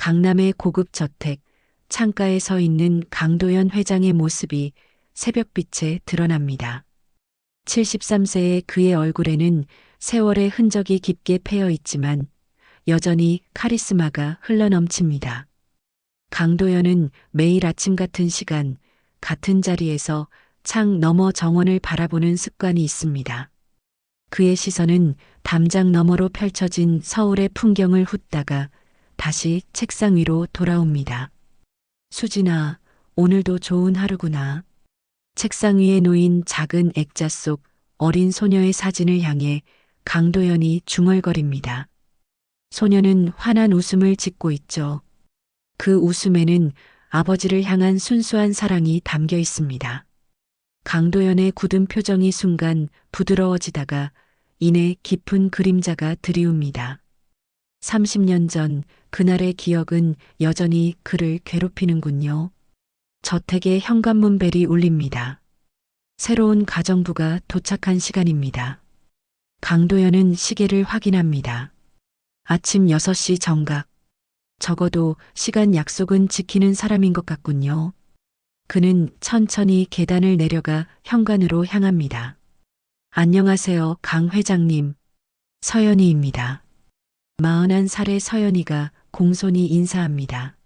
강남의 고급 저택, 창가에 서 있는 강도연 회장의 모습이 새벽빛에 드러납니다. 73세의 그의 얼굴에는 세월의 흔적이 깊게 패여 있지만 여전히 카리스마가 흘러넘칩니다. 강도연은 매일 아침 같은 시간, 같은 자리에서 창 너머 정원을 바라보는 습관이 있습니다. 그의 시선은 담장 너머로 펼쳐진 서울의 풍경을 훑다가 다시 책상 위로 돌아옵니다. 수진아, 오늘도 좋은 하루구나. 책상 위에 놓인 작은 액자 속 어린 소녀의 사진을 향해 강도연이 중얼거립니다. 소녀는 환한 웃음을 짓고 있죠. 그 웃음에는 아버지를 향한 순수한 사랑이 담겨 있습니다. 강도연의 굳은 표정이 순간 부드러워지다가 이내 깊은 그림자가 드리웁니다. 30년 전 그날의 기억은 여전히 그를 괴롭히는군요. 저택의 현관문 벨이 울립니다. 새로운 가정부가 도착한 시간입니다. 강도연은 시계를 확인합니다. 아침 6시 정각. 적어도 시간 약속은 지키는 사람인 것 같군요. 그는 천천히 계단을 내려가 현관으로 향합니다. 안녕하세요, 강 회장님. 서연이입니다. 41살의 서연이가 공손히 인사합니다.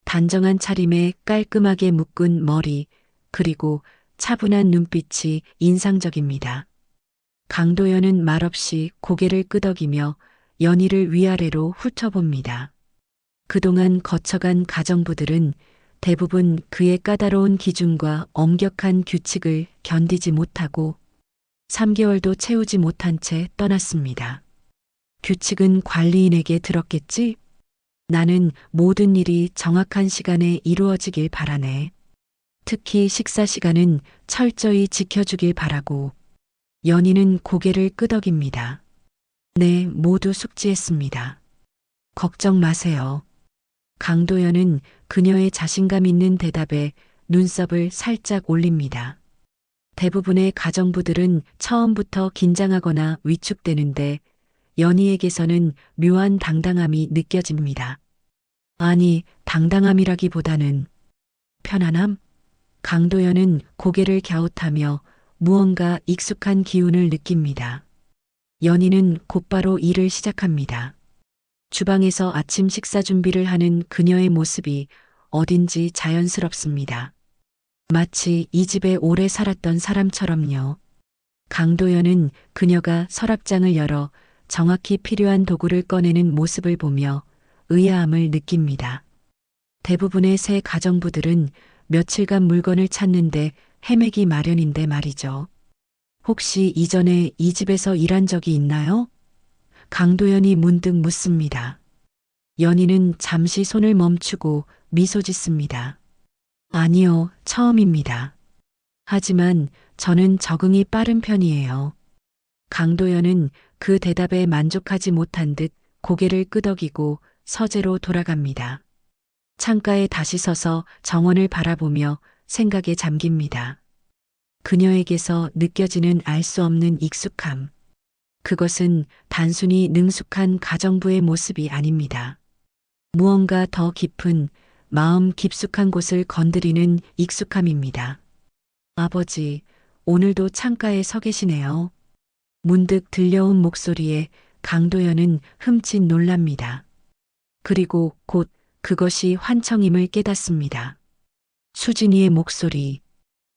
단정한 차림에 깔끔하게 묶은 머리, 그리고 차분한 눈빛이 인상적입니다. 강도연은 말없이 고개를 끄덕이며 연희를 위아래로 훑어봅니다. 그동안 거쳐간 가정부들은 대부분 그의 까다로운 기준과 엄격한 규칙을 견디지 못하고 3개월도 채우지 못한 채 떠났습니다. 규칙은 관리인에게 들었겠지? 나는 모든 일이 정확한 시간에 이루어지길 바라네. 특히 식사 시간은 철저히 지켜주길 바라고. 연희는 고개를 끄덕입니다. 네, 모두 숙지했습니다. 걱정 마세요. 강도연은 그녀의 자신감 있는 대답에 눈썹을 살짝 올립니다. 대부분의 가정부들은 처음부터 긴장하거나 위축되는데 연희에게서는 묘한 당당함이 느껴집니다. 아니, 당당함이라기보다는 편안함? 강도연은 고개를 갸웃하며 무언가 익숙한 기운을 느낍니다. 연희는 곧바로 일을 시작합니다. 주방에서 아침 식사 준비를 하는 그녀의 모습이 어딘지 자연스럽습니다. 마치 이 집에 오래 살았던 사람처럼요. 강도연은 그녀가 서랍장을 열어 정확히 필요한 도구를 꺼내는 모습을 보며 의아함을 느낍니다. 대부분의 새 가정부들은 며칠간 물건을 찾는데 헤매기 마련인데 말이죠. 혹시 이전에 이 집에서 일한 적이 있나요? 강도연이 문득 묻습니다. 연희는 잠시 손을 멈추고 미소 짓습니다. 아니요, 처음입니다. 하지만 저는 적응이 빠른 편이에요. 강도연은 그 대답에 만족하지 못한 듯 고개를 끄덕이고 서재로 돌아갑니다. 창가에 다시 서서 정원을 바라보며 생각에 잠깁니다. 그녀에게서 느껴지는 알 수 없는 익숙함. 그것은 단순히 능숙한 가정부의 모습이 아닙니다. 무언가 더 깊은 마음 깊숙한 곳을 건드리는 익숙함입니다. 아버지, 오늘도 창가에 서 계시네요. 문득 들려온 목소리에 강도연은 흠칫 놀랍니다. 그리고 곧 그것이 환청임을 깨닫습니다. 수진이의 목소리.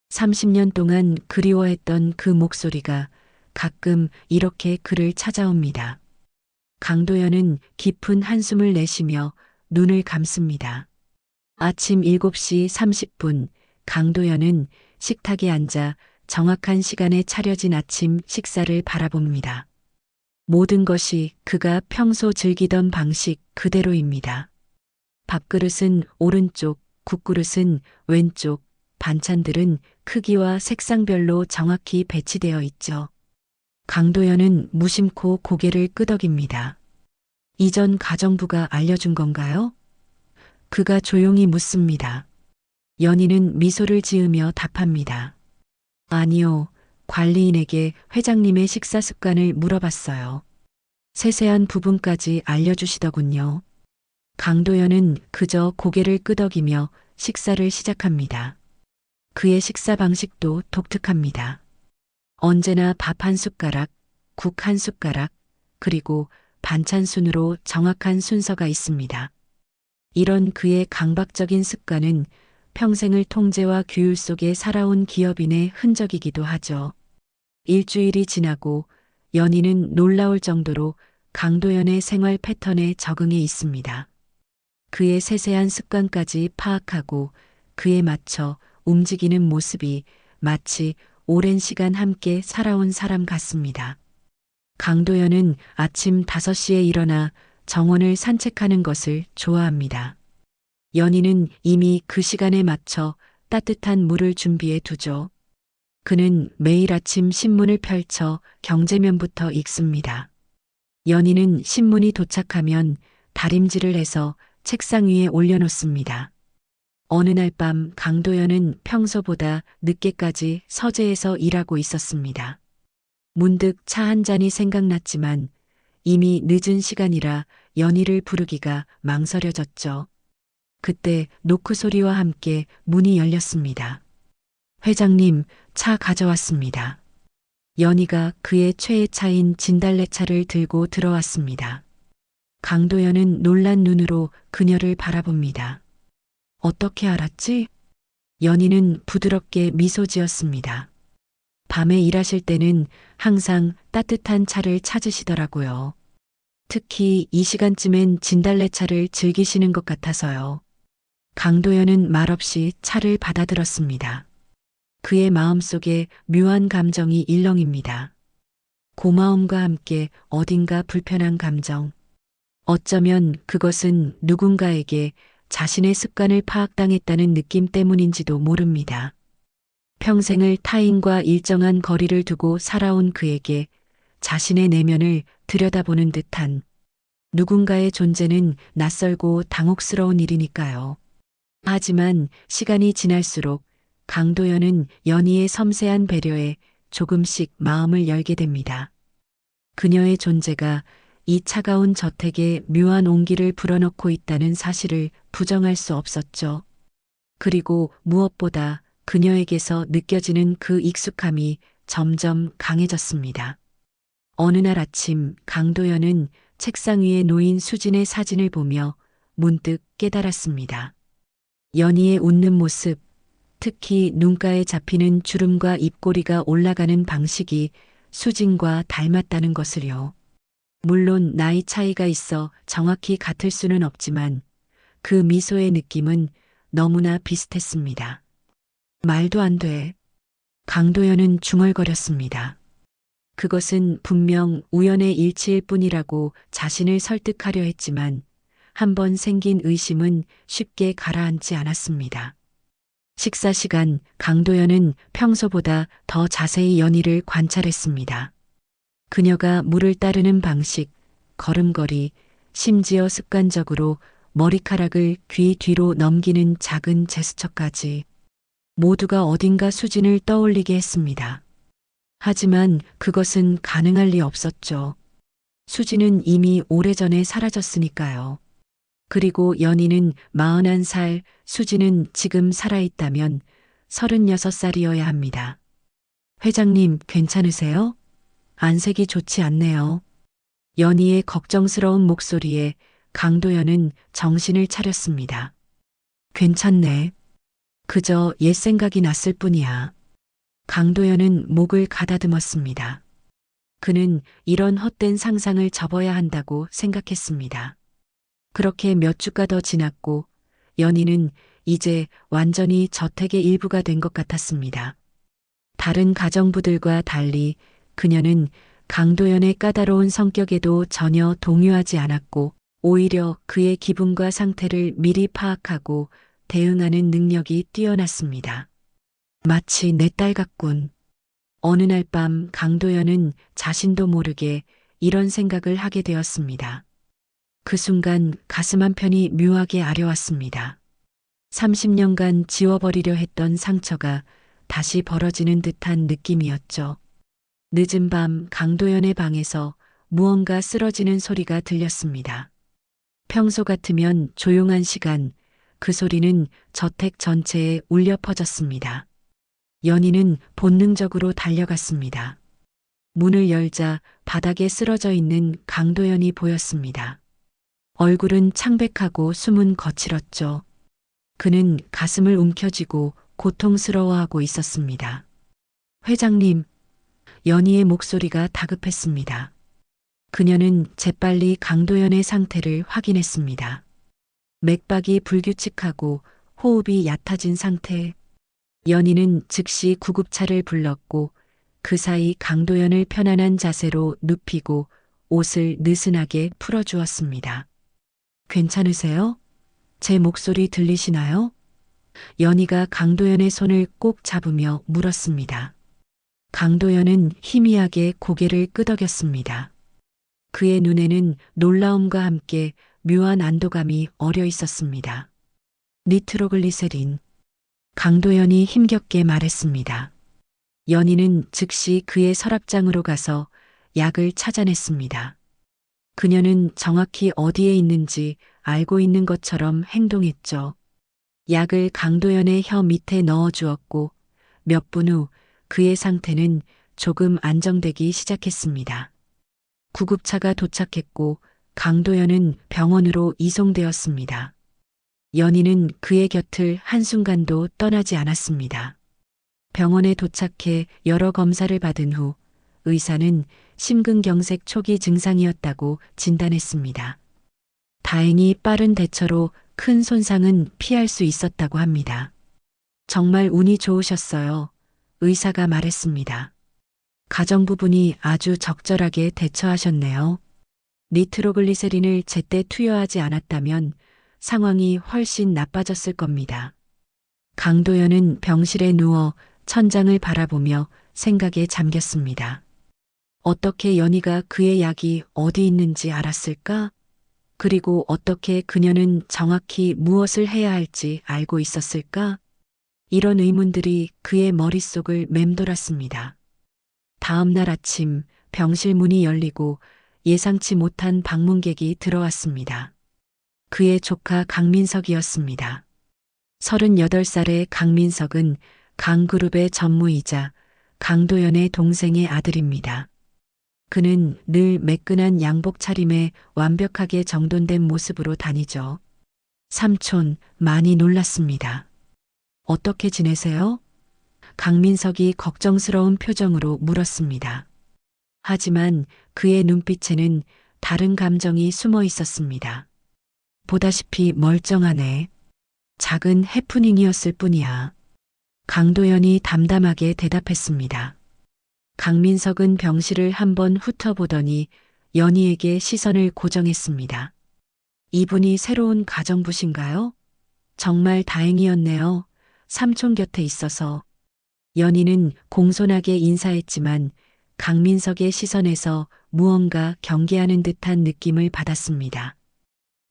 30년 동안 그리워했던 그 목소리가 가끔 이렇게 그를 찾아옵니다. 강도연은 깊은 한숨을 내쉬며 눈을 감습니다. 아침 7시 30분 강도연은 식탁에 앉아 정확한 시간에 차려진 아침 식사를 바라봅니다. 모든 것이 그가 평소 즐기던 방식 그대로입니다. 밥그릇은 오른쪽, 국그릇은 왼쪽, 반찬들은 크기와 색상별로 정확히 배치되어 있죠. 강도연은 무심코 고개를 끄덕입니다. 이전 가정부가 알려준 건가요? 그가 조용히 묻습니다. 연희는 미소를 지으며 답합니다. 아니요, 관리인에게 회장님의 식사 습관을 물어봤어요. 세세한 부분까지 알려주시더군요. 강도연은 그저 고개를 끄덕이며 식사를 시작합니다. 그의 식사 방식도 독특합니다. 언제나 밥 한 숟가락, 국 한 숟가락, 그리고 반찬 순으로 정확한 순서가 있습니다. 이런 그의 강박적인 습관은 평생을 통제와 규율 속에 살아온 기업인의 흔적이기도 하죠. 일주일이 지나고 연희는 놀라울 정도로 강도연의 생활 패턴에 적응해 있습니다. 그의 세세한 습관까지 파악하고 그에 맞춰 움직이는 모습이 마치 오랜 시간 함께 살아온 사람 같습니다. 강도연은 아침 5시에 일어나 정원을 산책하는 것을 좋아합니다. 연희는 이미 그 시간에 맞춰 따뜻한 물을 준비해 두죠. 그는 매일 아침 신문을 펼쳐 경제면부터 읽습니다. 연희는 신문이 도착하면 다림질을 해서 책상 위에 올려놓습니다. 어느 날 밤 강도연은 평소보다 늦게까지 서재에서 일하고 있었습니다. 문득 차 한 잔이 생각났지만 이미 늦은 시간이라 연희를 부르기가 망설여졌죠. 그때 노크 소리와 함께 문이 열렸습니다. 회장님, 차 가져왔습니다. 연희가 그의 최애 차인 진달래차를 들고 들어왔습니다. 강도연은 놀란 눈으로 그녀를 바라봅니다. 어떻게 알았지? 연희는 부드럽게 미소 지었습니다. 밤에 일하실 때는 항상 따뜻한 차를 찾으시더라고요. 특히 이 시간쯤엔 진달래차를 즐기시는 것 같아서요. 강도연은 말없이 차를 받아들었습니다. 그의 마음속에 묘한 감정이 일렁입니다. 고마움과 함께 어딘가 불편한 감정. 어쩌면 그것은 누군가에게 자신의 습관을 파악당했다는 느낌 때문인지도 모릅니다. 평생을 타인과 일정한 거리를 두고 살아온 그에게 자신의 내면을 들여다보는 듯한 누군가의 존재는 낯설고 당혹스러운 일이니까요. 하지만 시간이 지날수록 강도연은 연희의 섬세한 배려에 조금씩 마음을 열게 됩니다. 그녀의 존재가 이 차가운 저택에 묘한 온기를 불어넣고 있다는 사실을 부정할 수 없었죠. 그리고 무엇보다 그녀에게서 느껴지는 그 익숙함이 점점 강해졌습니다. 어느 날 아침 강도연은 책상 위에 놓인 수진의 사진을 보며 문득 깨달았습니다. 연희의 웃는 모습, 특히 눈가에 잡히는 주름과 입꼬리가 올라가는 방식이 수진과 닮았다는 것을요. 물론 나이 차이가 있어 정확히 같을 수는 없지만 그 미소의 느낌은 너무나 비슷했습니다. 말도 안 돼. 강도연은 중얼거렸습니다. 그것은 분명 우연의 일치일 뿐이라고 자신을 설득하려 했지만 한번 생긴 의심은 쉽게 가라앉지 않았습니다. 식사 시간 강도연은 평소보다 더 자세히 연희를 관찰했습니다. 그녀가 물을 따르는 방식, 걸음걸이, 심지어 습관적으로 머리카락을 귀 뒤로 넘기는 작은 제스처까지 모두가 어딘가 수진을 떠올리게 했습니다. 하지만 그것은 가능할 리 없었죠. 수진은 이미 오래전에 사라졌으니까요. 그리고 연희는 41살, 수진은 지금 살아있다면 36살이어야 합니다. 회장님, 괜찮으세요? 안색이 좋지 않네요. 연희의 걱정스러운 목소리에 강도연은 정신을 차렸습니다. 괜찮네. 그저 옛 생각이 났을 뿐이야. 강도연은 목을 가다듬었습니다. 그는 이런 헛된 상상을 접어야 한다고 생각했습니다. 그렇게 몇 주가 더 지났고 연희는 이제 완전히 저택의 일부가 된 것 같았습니다. 다른 가정부들과 달리 그녀는 강도연의 까다로운 성격에도 전혀 동요하지 않았고 오히려 그의 기분과 상태를 미리 파악하고 대응하는 능력이 뛰어났습니다. 마치 내 딸 같군. 어느 날 밤 강도연은 자신도 모르게 이런 생각을 하게 되었습니다. 그 순간 가슴 한편이 묘하게 아려왔습니다. 30년간 지워버리려 했던 상처가 다시 벌어지는 듯한 느낌이었죠. 늦은 밤 강도연의 방에서 무언가 쓰러지는 소리가 들렸습니다. 평소 같으면 조용한 시간, 그 소리는 저택 전체에 울려 퍼졌습니다. 연희는 본능적으로 달려갔습니다. 문을 열자 바닥에 쓰러져 있는 강도연이 보였습니다. 얼굴은 창백하고 숨은 거칠었죠. 그는 가슴을 움켜쥐고 고통스러워하고 있었습니다. 회장님, 연희의 목소리가 다급했습니다. 그녀는 재빨리 강도연의 상태를 확인했습니다. 맥박이 불규칙하고 호흡이 얕아진 상태. 연희는 즉시 구급차를 불렀고 그 사이 강도연을 편안한 자세로 눕히고 옷을 느슨하게 풀어주었습니다. 괜찮으세요? 제 목소리 들리시나요? 연희가 강도연의 손을 꼭 잡으며 물었습니다. 강도연은 희미하게 고개를 끄덕였습니다. 그의 눈에는 놀라움과 함께 묘한 안도감이 어려 있었습니다. 니트로글리세린. 강도연이 힘겹게 말했습니다. 연희는 즉시 그의 서랍장으로 가서 약을 찾아냈습니다. 그녀는 정확히 어디에 있는지 알고 있는 것처럼 행동했죠. 약을 강도연의 혀 밑에 넣어 주었고 몇 분 후 그의 상태는 조금 안정되기 시작했습니다. 구급차가 도착했고 강도연은 병원으로 이송되었습니다. 연희는 그의 곁을 한순간도 떠나지 않았습니다. 병원에 도착해 여러 검사를 받은 후 의사는 심근경색 초기 증상이었다고 진단했습니다. 다행히 빠른 대처로 큰 손상은 피할 수 있었다고 합니다. 정말 운이 좋으셨어요. 의사가 말했습니다. 가정부분이 아주 적절하게 대처하셨네요. 니트로글리세린을 제때 투여하지 않았다면 상황이 훨씬 나빠졌을 겁니다. 강도연은 병실에 누워 천장을 바라보며 생각에 잠겼습니다. 어떻게 연희가 그의 약이 어디 있는지 알았을까? 그리고 어떻게 그녀는 정확히 무엇을 해야 할지 알고 있었을까? 이런 의문들이 그의 머릿속을 맴돌았습니다. 다음 날 아침 병실 문이 열리고 예상치 못한 방문객이 들어왔습니다. 그의 조카 강민석이었습니다. 38살의 강민석은 강그룹의 전무이자 강도연의 동생의 아들입니다. 그는 늘 매끈한 양복 차림에 완벽하게 정돈된 모습으로 다니죠. 삼촌, 많이 놀랐습니다. 어떻게 지내세요? 강민석이 걱정스러운 표정으로 물었습니다. 하지만 그의 눈빛에는 다른 감정이 숨어 있었습니다. 보다시피 멀쩡하네. 작은 해프닝이었을 뿐이야. 강도연이 담담하게 대답했습니다. 강민석은 병실을 한번 훑어보더니 연희에게 시선을 고정했습니다. 이분이 새로운 가정부신가요? 정말 다행이었네요. 삼촌 곁에 있어서. 연희는 공손하게 인사했지만 강민석의 시선에서 무언가 경계하는 듯한 느낌을 받았습니다.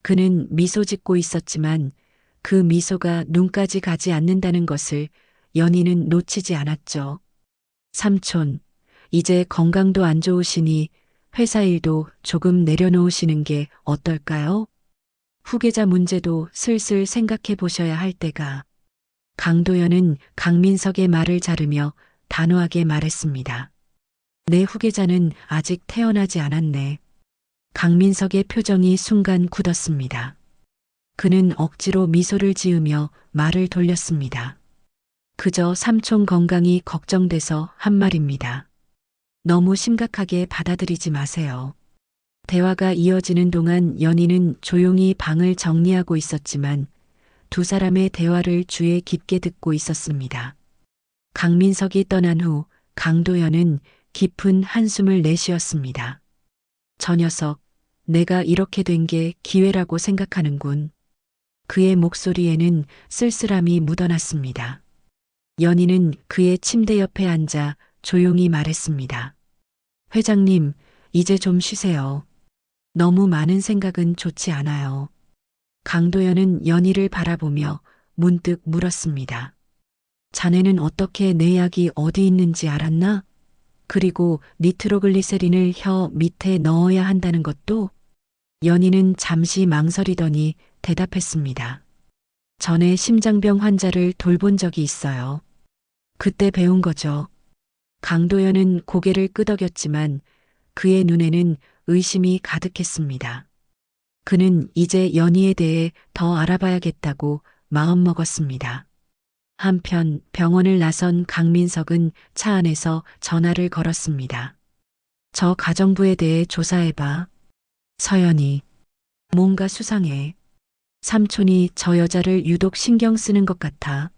그는 미소 짓고 있었지만 그 미소가 눈까지 가지 않는다는 것을 연희는 놓치지 않았죠. 삼촌, 이제 건강도 안 좋으시니 회사 일도 조금 내려놓으시는 게 어떨까요? 후계자 문제도 슬슬 생각해 보셔야 할 때가. 강도연은 강민석의 말을 자르며 단호하게 말했습니다. 내 후계자는 아직 태어나지 않았네. 강민석의 표정이 순간 굳었습니다. 그는 억지로 미소를 지으며 말을 돌렸습니다. 그저 삼촌 건강이 걱정돼서 한 말입니다. 너무 심각하게 받아들이지 마세요. 대화가 이어지는 동안 연희는 조용히 방을 정리하고 있었지만 두 사람의 대화를 주에 깊게 듣고 있었습니다. 강민석이 떠난 후 강도연은 깊은 한숨을 내쉬었습니다. 저 녀석, 내가 이렇게 된 게 기회라고 생각하는군. 그의 목소리에는 쓸쓸함이 묻어났습니다. 연희는 그의 침대 옆에 앉아 조용히 말했습니다. 회장님, 이제 좀 쉬세요. 너무 많은 생각은 좋지 않아요. 강도연은 연희를 바라보며 문득 물었습니다. 자네는 어떻게 내 약이 어디 있는지 알았나? 그리고 니트로글리세린을 혀 밑에 넣어야 한다는 것도? 연희는 잠시 망설이더니 대답했습니다. 전에 심장병 환자를 돌본 적이 있어요. 그때 배운 거죠. 강도연은 고개를 끄덕였지만 그의 눈에는 의심이 가득했습니다. 그는 이제 연희에 대해 더 알아봐야겠다고 마음먹었습니다. 한편 병원을 나선 강민석은 차 안에서 전화를 걸었습니다. 저 가정부에 대해 조사해봐. 서연이. 뭔가 수상해. 삼촌이 저 여자를 유독 신경 쓰는 것 같아.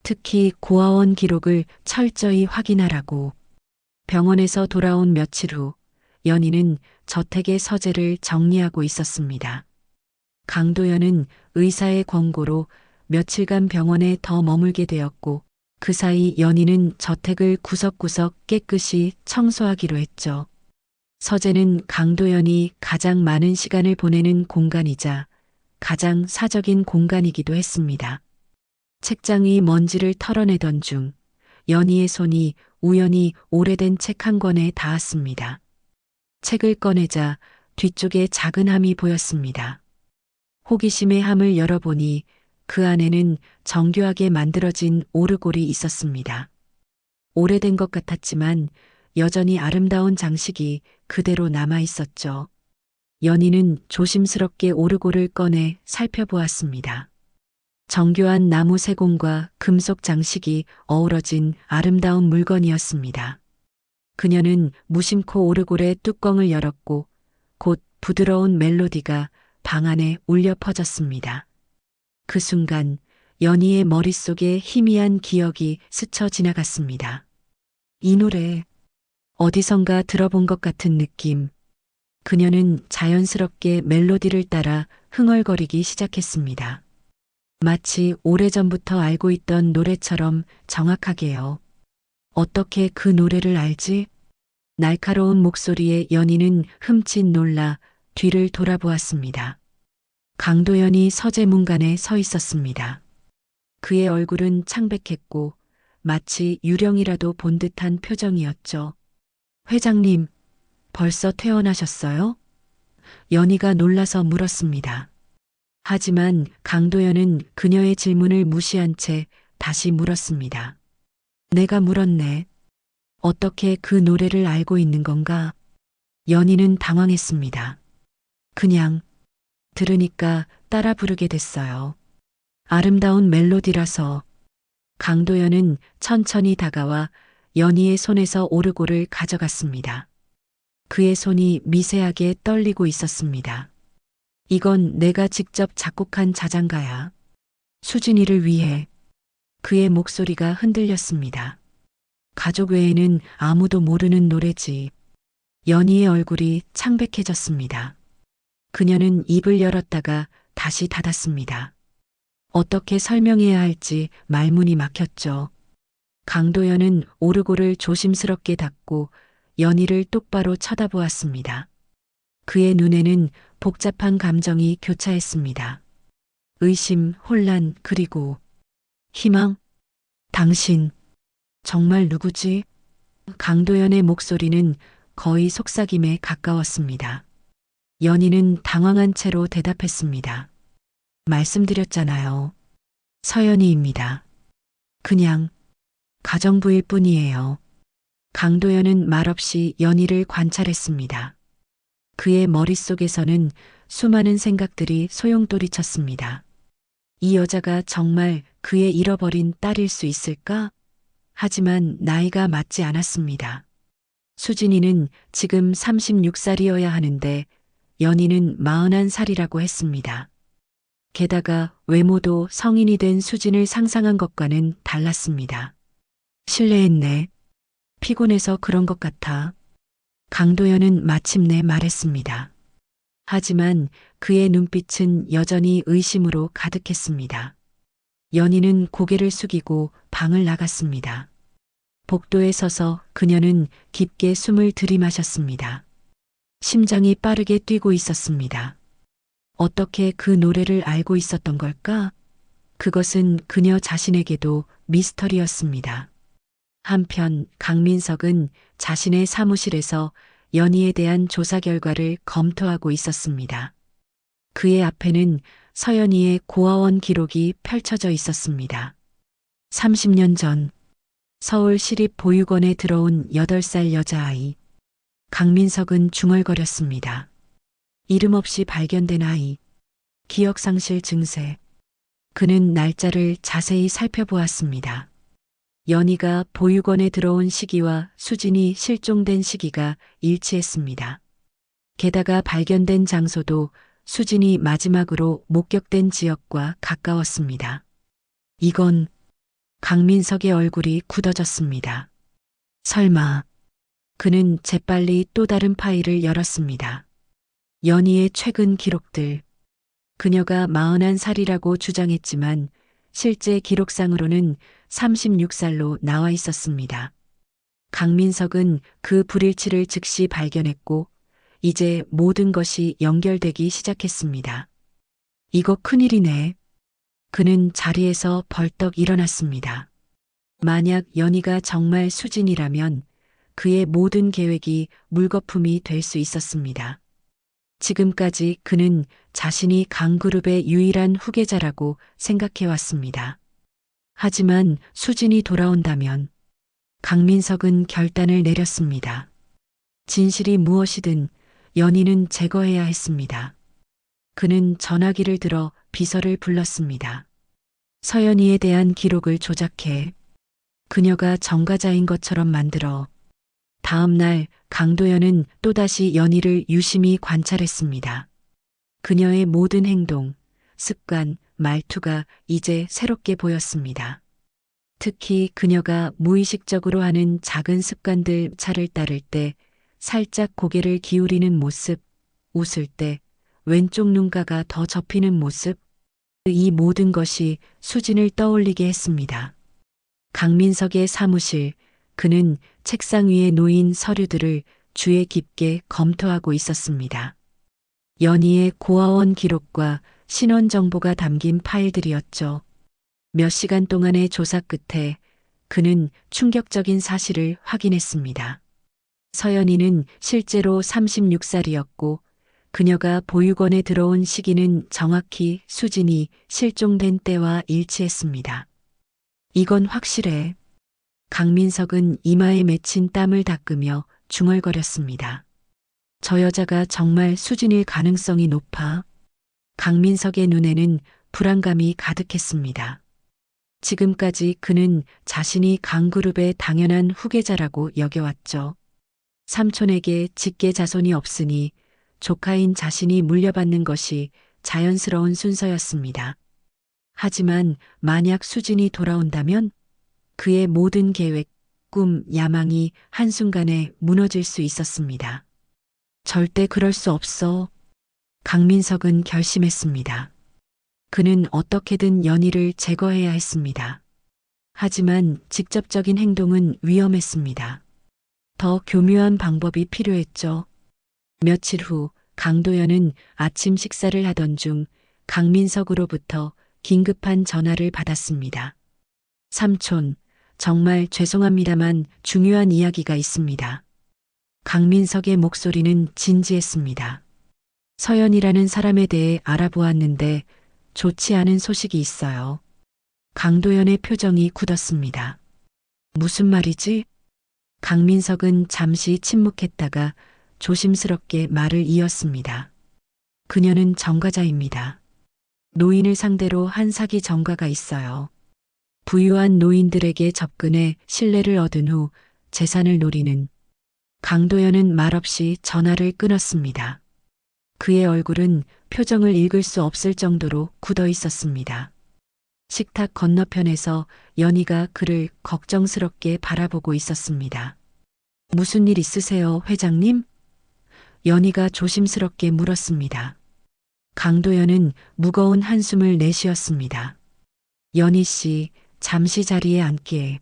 특히 고아원 기록을 철저히 확인하라고. 병원에서 돌아온 며칠 후 연희는 저택의 서재를 정리하고 있었습니다. 강도연은 의사의 권고로 며칠간 병원에 더 머물게 되었고 그 사이 연희는 저택을 구석구석 깨끗이 청소하기로 했죠. 서재는 강도연이 가장 많은 시간을 보내는 공간이자 가장 사적인 공간이기도 했습니다. 책장이 먼지를 털어내던 중 연희의 손이 우연히 오래된 책 한 권에 닿았습니다. 책을 꺼내자 뒤쪽에 작은 함이 보였습니다. 호기심의 함을 열어보니 그 안에는 정교하게 만들어진 오르골이 있었습니다. 오래된 것 같았지만 여전히 아름다운 장식이 그대로 남아 있었죠. 연희는 조심스럽게 오르골을 꺼내 살펴보았습니다. 정교한 나무 세공과 금속 장식이 어우러진 아름다운 물건이었습니다. 그녀는 무심코 오르골의 뚜껑을 열었고 곧 부드러운 멜로디가 방 안에 울려 퍼졌습니다. 그 순간 연희의 머릿속에 희미한 기억이 스쳐 지나갔습니다. 이 노래 어디선가 들어본 것 같은 느낌. 그녀는 자연스럽게 멜로디를 따라 흥얼거리기 시작했습니다. 마치 오래전부터 알고 있던 노래처럼 정확하게요. 어떻게 그 노래를 알지? 날카로운 목소리에 연희는 흠칫 놀라 뒤를 돌아보았습니다. 강도연이 서재 문간에 서 있었습니다. 그의 얼굴은 창백했고 마치 유령이라도 본 듯한 표정이었죠. 회장님, 벌써 퇴원하셨어요? 연희가 놀라서 물었습니다. 하지만 강도연은 그녀의 질문을 무시한 채 다시 물었습니다. 내가 물었네. 어떻게 그 노래를 알고 있는 건가? 연희는 당황했습니다. 그냥 들으니까 따라 부르게 됐어요. 아름다운 멜로디라서. 강도연은 천천히 다가와 연희의 손에서 오르골을 가져갔습니다. 그의 손이 미세하게 떨리고 있었습니다. 이건 내가 직접 작곡한 자장가야. 수진이를 위해. 그의 목소리가 흔들렸습니다. 가족 외에는 아무도 모르는 노래지. 연희의 얼굴이 창백해졌습니다. 그녀는 입을 열었다가 다시 닫았습니다. 어떻게 설명해야 할지 말문이 막혔죠. 강도연은 오르골을 조심스럽게 닫고 연희를 똑바로 쳐다보았습니다. 그의 눈에는 복잡한 감정이 교차했습니다. 의심, 혼란, 그리고 희망? 당신, 정말 누구지? 강도연의 목소리는 거의 속삭임에 가까웠습니다. 연희는 당황한 채로 대답했습니다. 말씀드렸잖아요. 서연이입니다. 그냥 가정부일 뿐이에요. 강도연은 말없이 연희를 관찰했습니다. 그의 머릿속에서는 수많은 생각들이 소용돌이쳤습니다. 이 여자가 정말 그의 잃어버린 딸일 수 있을까? 하지만 나이가 맞지 않았습니다. 수진이는 지금 36살이어야 하는데 연희는 41살이라고 했습니다. 게다가 외모도 성인이 된 수진을 상상한 것과는 달랐습니다. 실례했네. 피곤해서 그런 것 같아. 강도연은 마침내 말했습니다. 하지만 그의 눈빛은 여전히 의심으로 가득했습니다. 연희는 고개를 숙이고 방을 나갔습니다. 복도에 서서 그녀는 깊게 숨을 들이마셨습니다. 심장이 빠르게 뛰고 있었습니다. 어떻게 그 노래를 알고 있었던 걸까? 그것은 그녀 자신에게도 미스터리였습니다. 한편 강민석은 자신의 사무실에서 연희에 대한 조사 결과를 검토하고 있었습니다. 그의 앞에는 서연이의 고아원 기록이 펼쳐져 있었습니다. 30년 전 서울시립보육원에 들어온 8살 여자아이. 강민석은 중얼거렸습니다. 이름 없이 발견된 아이. 기억상실 증세. 그는 날짜를 자세히 살펴보았습니다. 연희가 보육원에 들어온 시기와 수진이 실종된 시기가 일치했습니다. 게다가 발견된 장소도 수진이 마지막으로 목격된 지역과 가까웠습니다. 이건 강민석의 얼굴이 굳어졌습니다. 설마. 그는 재빨리 또 다른 파일을 열었습니다. 연희의 최근 기록들. 그녀가 41살이라고 주장했지만 실제 기록상으로는 36살로 나와 있었습니다. 강민석은 그 불일치를 즉시 발견했고 이제 모든 것이 연결되기 시작했습니다. 이거 큰일이네. 그는 자리에서 벌떡 일어났습니다. 만약 연희가 정말 수진이라면 그의 모든 계획이 물거품이 될 수 있었습니다. 지금까지 그는 자신이 강그룹의 유일한 후계자라고 생각해왔습니다. 하지만 수진이 돌아온다면 강민석은 결단을 내렸습니다. 진실이 무엇이든 연희는 제거해야 했습니다. 그는 전화기를 들어 비서를 불렀습니다. 서연이에 대한 기록을 조작해 그녀가 전과자인 것처럼 만들어. 다음 날 강도연은 또다시 연희를 유심히 관찰했습니다. 그녀의 모든 행동, 습관, 말투가 이제 새롭게 보였습니다. 특히 그녀가 무의식적으로 하는 작은 습관들, 차를 따를 때 살짝 고개를 기울이는 모습, 웃을 때 왼쪽 눈가가 더 접히는 모습, 이 모든 것이 수진을 떠올리게 했습니다. 강민석의 사무실, 그는 책상 위에 놓인 서류들을 주의 깊게 검토하고 있었습니다. 연희의 고아원 기록과 신원 정보가 담긴 파일들이었죠. 몇 시간 동안의 조사 끝에 그는 충격적인 사실을 확인했습니다. 서연이는 실제로 36살이었고 그녀가 보육원에 들어온 시기는 정확히 수진이 실종된 때와 일치했습니다. 이건 확실해. 강민석은 이마에 맺힌 땀을 닦으며 중얼거렸습니다. 저 여자가 정말 수진일 가능성이 높아. 강민석의 눈에는 불안감이 가득했습니다. 지금까지 그는 자신이 강그룹의 당연한 후계자라고 여겨왔죠. 삼촌에게 직계 자손이 없으니 조카인 자신이 물려받는 것이 자연스러운 순서였습니다. 하지만 만약 수진이 돌아온다면 그의 모든 계획, 꿈, 야망이 한순간에 무너질 수 있었습니다. 절대 그럴 수 없어. 강민석은 결심했습니다. 그는 어떻게든 연희를 제거해야 했습니다. 하지만 직접적인 행동은 위험했습니다. 더 교묘한 방법이 필요했죠. 며칠 후 강도연은 아침 식사를 하던 중 강민석으로부터 긴급한 전화를 받았습니다. 삼촌, 정말 죄송합니다만 중요한 이야기가 있습니다. 강민석의 목소리는 진지했습니다. 서연이라는 사람에 대해 알아보았는데 좋지 않은 소식이 있어요. 강도연의 표정이 굳었습니다. 무슨 말이지? 강민석은 잠시 침묵했다가 조심스럽게 말을 이었습니다. 그녀는 전과자입니다. 노인을 상대로 한 사기 전과가 있어요. 부유한 노인들에게 접근해 신뢰를 얻은 후 재산을 노리는. 강도연은 말없이 전화를 끊었습니다. 그의 얼굴은 표정을 읽을 수 없을 정도로 굳어 있었습니다. 식탁 건너편에서 연희가 그를 걱정스럽게 바라보고 있었습니다. 무슨 일 있으세요, 회장님? 연희가 조심스럽게 물었습니다. 강도연은 무거운 한숨을 내쉬었습니다. 연희 씨, 잠시 자리에 앉기에.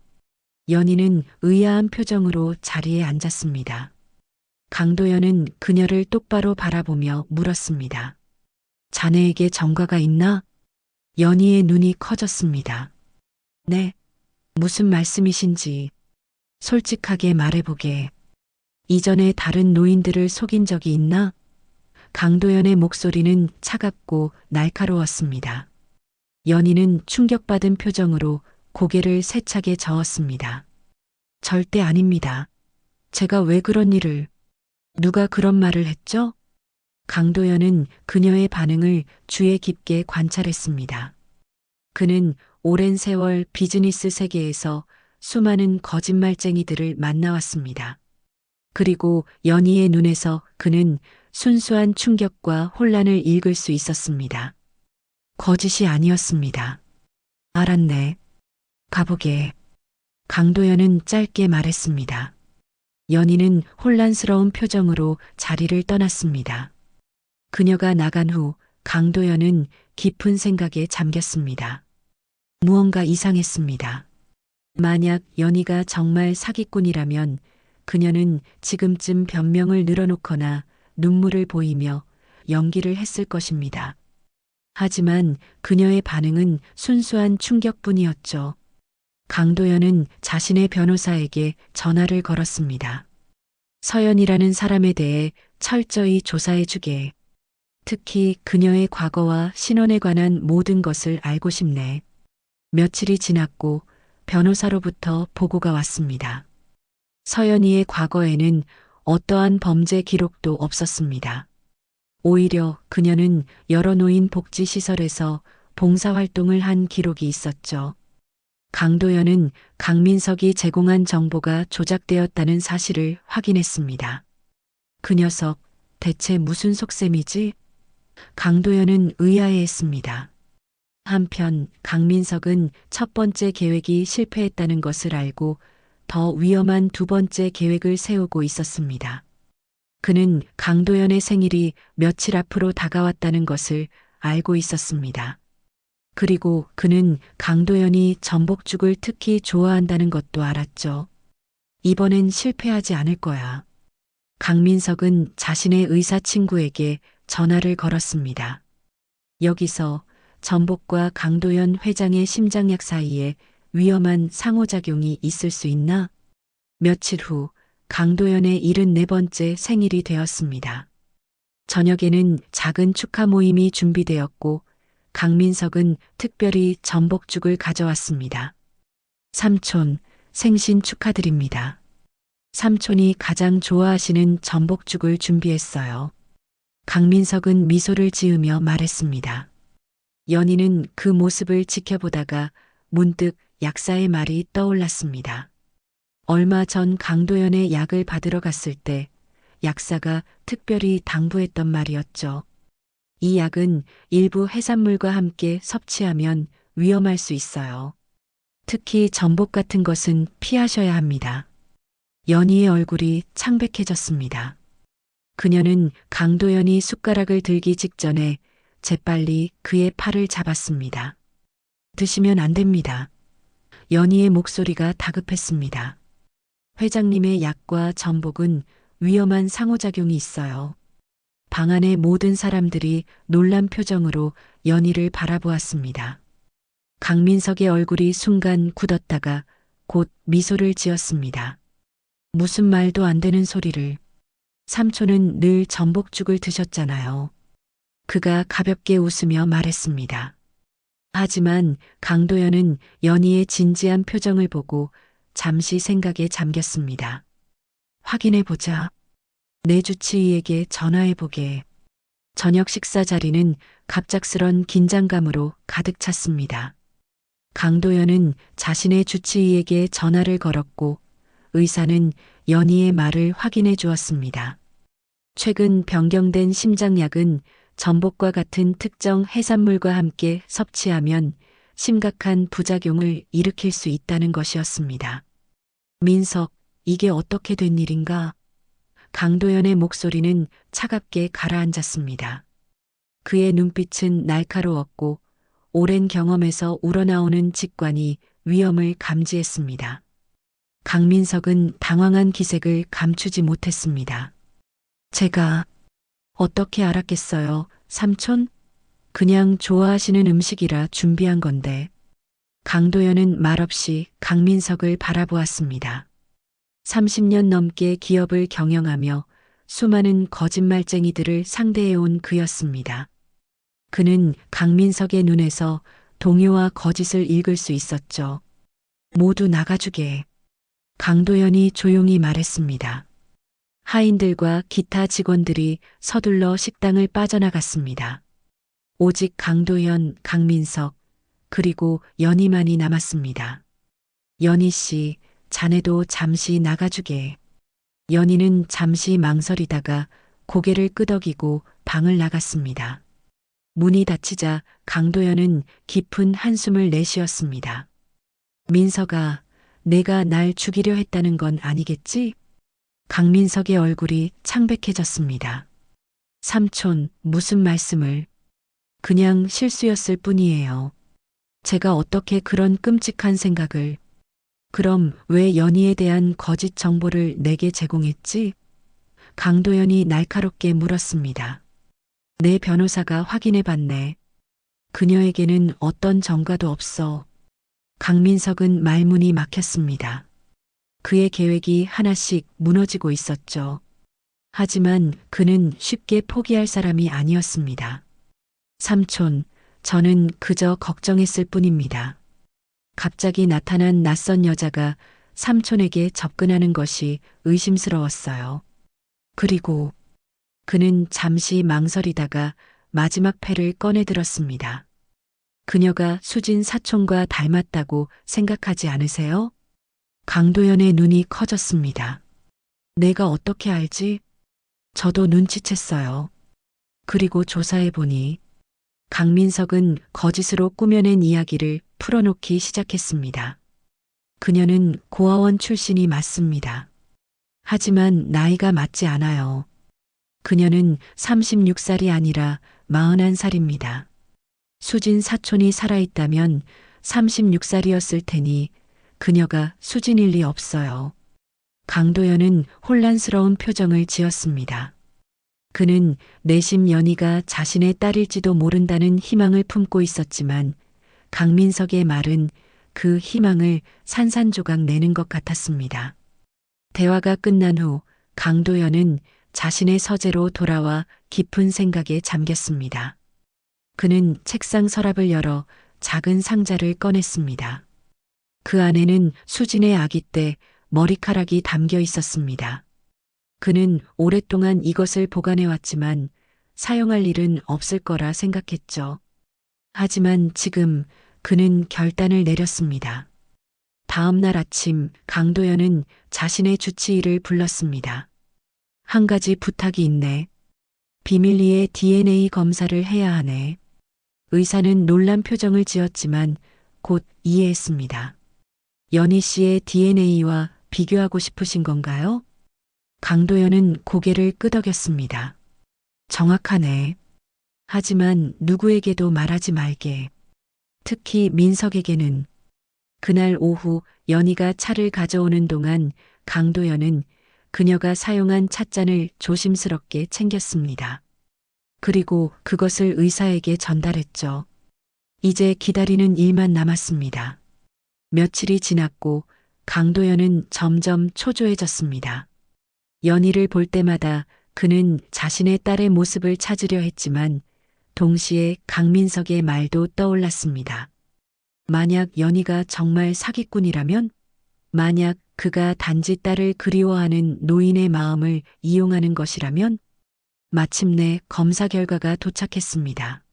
연희는 의아한 표정으로 자리에 앉았습니다. 강도연은 그녀를 똑바로 바라보며 물었습니다. 자네에게 전과가 있나? 연희의 눈이 커졌습니다. 네, 무슨 말씀이신지 솔직하게 말해보게. 이전에 다른 노인들을 속인 적이 있나? 강도연의 목소리는 차갑고 날카로웠습니다. 연희는 충격받은 표정으로 고개를 세차게 저었습니다. 절대 아닙니다. 제가 왜 그런 일을, 누가 그런 말을 했죠? 강도연은 그녀의 반응을 주의 깊게 관찰했습니다. 그는 오랜 세월 비즈니스 세계에서 수많은 거짓말쟁이들을 만나왔습니다. 그리고 연희의 눈에서 그는 순수한 충격과 혼란을 읽을 수 있었습니다. 거짓이 아니었습니다. 알았네. 가보게. 강도연은 짧게 말했습니다. 연희는 혼란스러운 표정으로 자리를 떠났습니다. 그녀가 나간 후 강도연은 깊은 생각에 잠겼습니다. 무언가 이상했습니다. 만약 연희가 정말 사기꾼이라면 그녀는 지금쯤 변명을 늘어놓거나 눈물을 보이며 연기를 했을 것입니다. 하지만 그녀의 반응은 순수한 충격뿐이었죠. 강도연은 자신의 변호사에게 전화를 걸었습니다. 서연이라는 사람에 대해 철저히 조사해주게. 특히 그녀의 과거와 신원에 관한 모든 것을 알고 싶네. 며칠이 지났고 변호사로부터 보고가 왔습니다. 서연이의 과거에는 어떠한 범죄 기록도 없었습니다. 오히려 그녀는 여러 노인 복지시설에서 봉사활동을 한 기록이 있었죠. 강도연은 강민석이 제공한 정보가 조작되었다는 사실을 확인했습니다. 그 녀석 대체 무슨 속셈이지? 강도연은 의아해했습니다. 한편 강민석은 첫 번째 계획이 실패했다는 것을 알고 더 위험한 두 번째 계획을 세우고 있었습니다. 그는 강도연의 생일이 며칠 앞으로 다가왔다는 것을 알고 있었습니다. 그리고 그는 강도연이 전복죽을 특히 좋아한다는 것도 알았죠. 이번엔 실패하지 않을 거야. 강민석은 자신의 의사 친구에게 전화를 걸었습니다. 여기서 전복과 강도연 회장의 심장약 사이에 위험한 상호작용이 있을 수 있나? 며칠 후 강도연의 74번째 생일이 되었습니다. 저녁에는 작은 축하 모임이 준비되었고 강민석은 특별히 전복죽을 가져왔습니다. 삼촌, 생신 축하드립니다. 삼촌이 가장 좋아하시는 전복죽을 준비했어요. 강민석은 미소를 지으며 말했습니다. 연희는 그 모습을 지켜보다가 문득 약사의 말이 떠올랐습니다. 얼마 전 강도연의 약을 받으러 갔을 때 약사가 특별히 당부했던 말이었죠. 이 약은 일부 해산물과 함께 섭취하면 위험할 수 있어요. 특히 전복 같은 것은 피하셔야 합니다. 연희의 얼굴이 창백해졌습니다. 그녀는 강도연이 숟가락을 들기 직전에 재빨리 그의 팔을 잡았습니다. 드시면 안 됩니다. 연희의 목소리가 다급했습니다. 회장님의 약과 전복은 위험한 상호작용이 있어요. 방 안의 모든 사람들이 놀란 표정으로 연희를 바라보았습니다. 강민석의 얼굴이 순간 굳었다가 곧 미소를 지었습니다. 무슨 말도 안 되는 소리를. 삼촌은 늘 전복죽을 드셨잖아요. 그가 가볍게 웃으며 말했습니다. 하지만 강도연은 연희의 진지한 표정을 보고 잠시 생각에 잠겼습니다. 확인해보자. 내 주치의에게 전화해보게. 저녁 식사 자리는 갑작스런 긴장감으로 가득 찼습니다. 강도연은 자신의 주치의에게 전화를 걸었고 의사는 연희의 말을 확인해 주었습니다. 최근 변경된 심장약은 전복과 같은 특정 해산물과 함께 섭취하면 심각한 부작용을 일으킬 수 있다는 것이었습니다. 민석, 이게 어떻게 된 일인가? 강도연의 목소리는 차갑게 가라앉았습니다. 그의 눈빛은 날카로웠고 오랜 경험에서 우러나오는 직관이 위험을 감지했습니다. 강민석은 당황한 기색을 감추지 못했습니다. 제가 어떻게 알았겠어요, 삼촌? 그냥 좋아하시는 음식이라 준비한 건데. 강도연은 말없이 강민석을 바라보았습니다. 30년 넘게 기업을 경영하며 수많은 거짓말쟁이들을 상대해온 그였습니다. 그는 강민석의 눈에서 동요와 거짓을 읽을 수 있었죠. 모두 나가주게. 강도연이 조용히 말했습니다. 하인들과 기타 직원들이 서둘러 식당을 빠져나갔습니다. 오직 강도연, 강민석, 그리고 연희만이 남았습니다. 연희 씨, 자네도 잠시 나가주게. 연희는 잠시 망설이다가 고개를 끄덕이고 방을 나갔습니다. 문이 닫히자 강도연은 깊은 한숨을 내쉬었습니다. 민석아, 내가 날 죽이려 했다는 건 아니겠지? 강민석의 얼굴이 창백해졌습니다. 삼촌, 무슨 말씀을? 그냥 실수였을 뿐이에요. 제가 어떻게 그런 끔찍한 생각을. 그럼 왜 연희에 대한 거짓 정보를 내게 제공했지? 강도연이 날카롭게 물었습니다. 내 변호사가 확인해 봤네. 그녀에게는 어떤 전과도 없어. 강민석은 말문이 막혔습니다. 그의 계획이 하나씩 무너지고 있었죠. 하지만 그는 쉽게 포기할 사람이 아니었습니다. 삼촌, 저는 그저 걱정했을 뿐입니다. 갑자기 나타난 낯선 여자가 삼촌에게 접근하는 것이 의심스러웠어요. 그리고 그는 잠시 망설이다가 마지막 패를 꺼내들었습니다. 그녀가 수진 사촌과 닮았다고 생각하지 않으세요? 강도연의 눈이 커졌습니다. 내가 어떻게 알지? 저도 눈치챘어요. 그리고 조사해보니 강민석은 거짓으로 꾸며낸 이야기를 풀어놓기 시작했습니다. 그녀는 고아원 출신이 맞습니다. 하지만 나이가 맞지 않아요. 그녀는 36살이 아니라 41살입니다. 수진 사촌이 살아있다면 36살이었을 테니 그녀가 수진일 리 없어요. 강도연은 혼란스러운 표정을 지었습니다. 그는 내심 연희가 자신의 딸일지도 모른다는 희망을 품고 있었지만 강민석의 말은 그 희망을 산산조각 내는 것 같았습니다. 대화가 끝난 후 강도연은 자신의 서재로 돌아와 깊은 생각에 잠겼습니다. 그는 책상 서랍을 열어 작은 상자를 꺼냈습니다. 그 안에는 수진의 아기 때 머리카락이 담겨 있었습니다. 그는 오랫동안 이것을 보관해왔지만 사용할 일은 없을 거라 생각했죠. 하지만 지금 그는 결단을 내렸습니다. 다음 날 아침 강도연은 자신의 주치의를 불렀습니다. 한 가지 부탁이 있네. 비밀리에 DNA 검사를 해야 하네. 의사는 놀란 표정을 지었지만 곧 이해했습니다. 연희 씨의 DNA와 비교하고 싶으신 건가요? 강도연은 고개를 끄덕였습니다. 정확하네. 하지만 누구에게도 말하지 말게. 특히 민석에게는. 그날 오후 연희가 차를 가져오는 동안 강도연은 그녀가 사용한 찻잔을 조심스럽게 챙겼습니다. 그리고 그것을 의사에게 전달했죠. 이제 기다리는 일만 남았습니다. 며칠이 지났고 강도연은 점점 초조해졌습니다. 연희를 볼 때마다 그는 자신의 딸의 모습을 찾으려 했지만 동시에 강민석의 말도 떠올랐습니다. 만약 연희가 정말 사기꾼이라면? 만약 그가 단지 딸을 그리워하는 노인의 마음을 이용하는 것이라면? 마침내 검사 결과가 도착했습니다.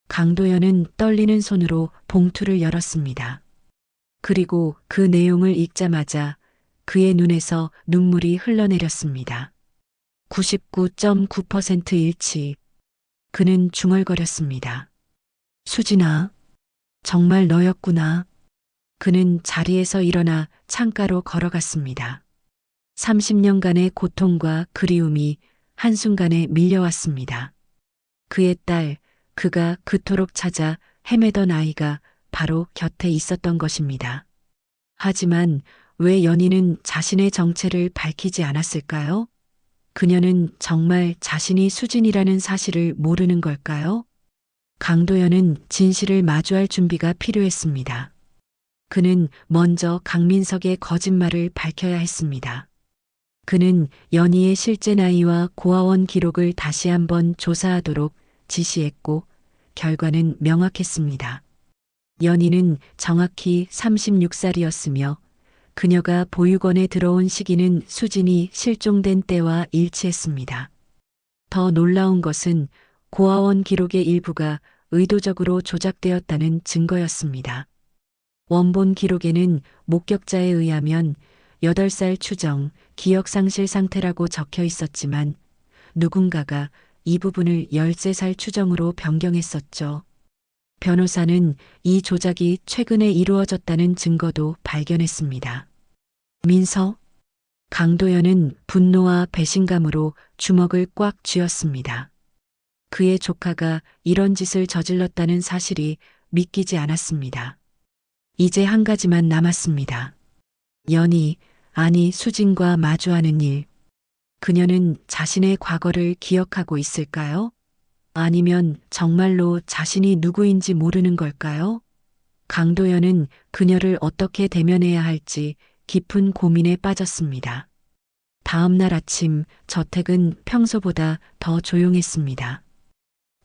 강도연은 떨리는 손으로 봉투를 열었습니다. 그리고 그 내용을 읽자마자 그의 눈에서 눈물이 흘러내렸습니다. 99.9% 일치. 그는 중얼거렸습니다. 수진아, 정말 너였구나. 그는 자리에서 일어나 창가로 걸어갔습니다. 30년간의 고통과 그리움이 한순간에 밀려왔습니다. 그의 딸, 그가 그토록 찾아 헤매던 아이가 바로 곁에 있었던 것입니다. 하지만 왜 연희는 자신의 정체를 밝히지 않았을까요? 그녀는 정말 자신이 수진이라는 사실을 모르는 걸까요? 강도연은 진실을 마주할 준비가 필요했습니다. 그는 먼저 강민석의 거짓말을 밝혀야 했습니다. 그는 연희의 실제 나이와 고아원 기록을 다시 한번 조사하도록 지시했고 결과는 명확했습니다. 연희는 정확히 36살이었으며 그녀가 보육원에 들어온 시기는 수진이 실종된 때와 일치했습니다. 더 놀라운 것은 고아원 기록의 일부가 의도적으로 조작되었다는 증거였습니다. 원본 기록에는 목격자에 의하면 8살 추정, 기억상실 상태라고 적혀 있었지만 누군가가 이 부분을 13살 추정으로 변경했었죠. 변호사는 이 조작이 최근에 이루어졌다는 증거도 발견했습니다. 민서? 강도연은 분노와 배신감으로 주먹을 꽉 쥐었습니다. 그의 조카가 이런 짓을 저질렀다는 사실이 믿기지 않았습니다. 이제 한 가지만 남았습니다. 연희, 아니 수진과 마주하는 일. 그녀는 자신의 과거를 기억하고 있을까요? 아니면 정말로 자신이 누구인지 모르는 걸까요? 강도연은 그녀를 어떻게 대면해야 할지 깊은 고민에 빠졌습니다. 다음 날 아침 저택은 평소보다 더 조용했습니다.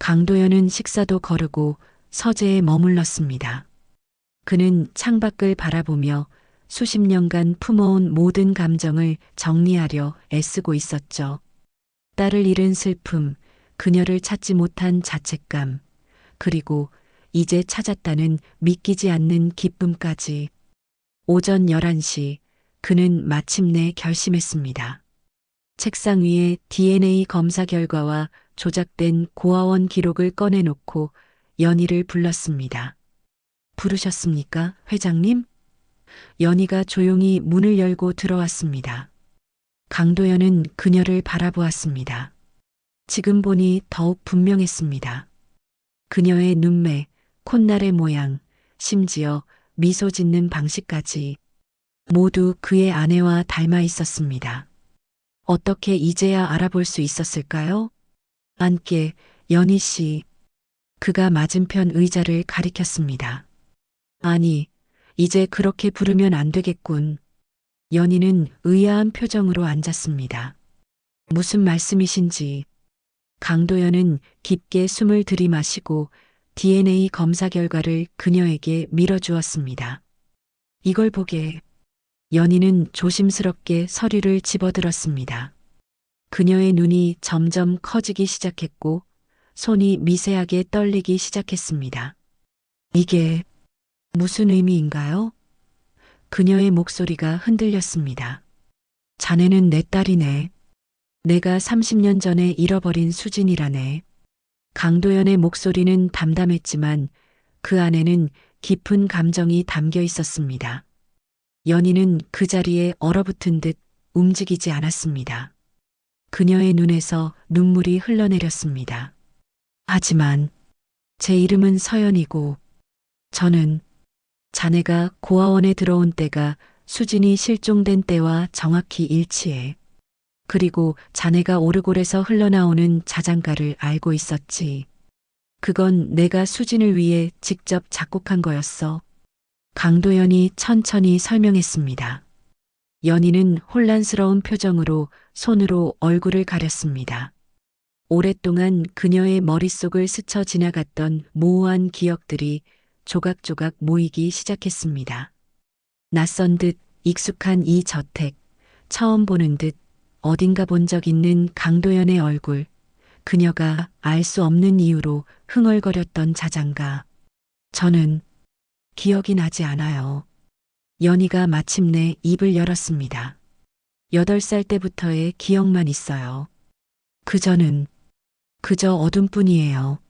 강도연은 식사도 거르고 서재에 머물렀습니다. 그는 창밖을 바라보며 수십 년간 품어온 모든 감정을 정리하려 애쓰고 있었죠. 딸을 잃은 슬픔, 그녀를 찾지 못한 자책감, 그리고 이제 찾았다는 믿기지 않는 기쁨까지. 오전 11시 그는 마침내 결심했습니다. 책상 위에 DNA 검사 결과와 조작된 고아원 기록을 꺼내놓고 연희를 불렀습니다. 부르셨습니까, 회장님? 연희가 조용히 문을 열고 들어왔습니다. 강도연은 그녀를 바라보았습니다. 지금 보니 더욱 분명했습니다. 그녀의 눈매, 콧날의 모양, 심지어 미소 짓는 방식까지 모두 그의 아내와 닮아 있었습니다. 어떻게 이제야 알아볼 수 있었을까요? 안께 연희 씨. 그가 맞은편 의자를 가리켰습니다. 아니, 이제 그렇게 부르면 안 되겠군. 연희는 의아한 표정으로 앉았습니다. 무슨 말씀이신지. 강도연은 깊게 숨을 들이마시고 DNA 검사 결과를 그녀에게 밀어주었습니다. 이걸 보게. 연희는 조심스럽게 서류를 집어들었습니다. 그녀의 눈이 점점 커지기 시작했고 손이 미세하게 떨리기 시작했습니다. 이게 무슨 의미인가요? 그녀의 목소리가 흔들렸습니다. 자네는 내 딸이네. 내가 30년 전에 잃어버린 수진이라네. 강도연의 목소리는 담담했지만 그 안에는 깊은 감정이 담겨 있었습니다. 연희는 그 자리에 얼어붙은 듯 움직이지 않았습니다. 그녀의 눈에서 눈물이 흘러내렸습니다. 하지만 제 이름은 서연이고 저는 자네가 고아원에 들어온 때가 수진이 실종된 때와 정확히 일치해. 그리고 자네가 오르골에서 흘러나오는 자장가를 알고 있었지. 그건 내가 수진을 위해 직접 작곡한 거였어. 강도연이 천천히 설명했습니다. 연희는 혼란스러운 표정으로 손으로 얼굴을 가렸습니다. 오랫동안 그녀의 머릿속을 스쳐 지나갔던 모호한 기억들이 조각조각 모이기 시작했습니다. 낯선 듯 익숙한 이 저택, 처음 보는 듯 어딘가 본 적 있는 강도연의 얼굴, 그녀가 알 수 없는 이유로 흥얼거렸던 자장가. 저는 기억이 나지 않아요. 연희가 마침내 입을 열었습니다. 8살 때부터의 기억만 있어요. 그저는 그저 어둠뿐이에요.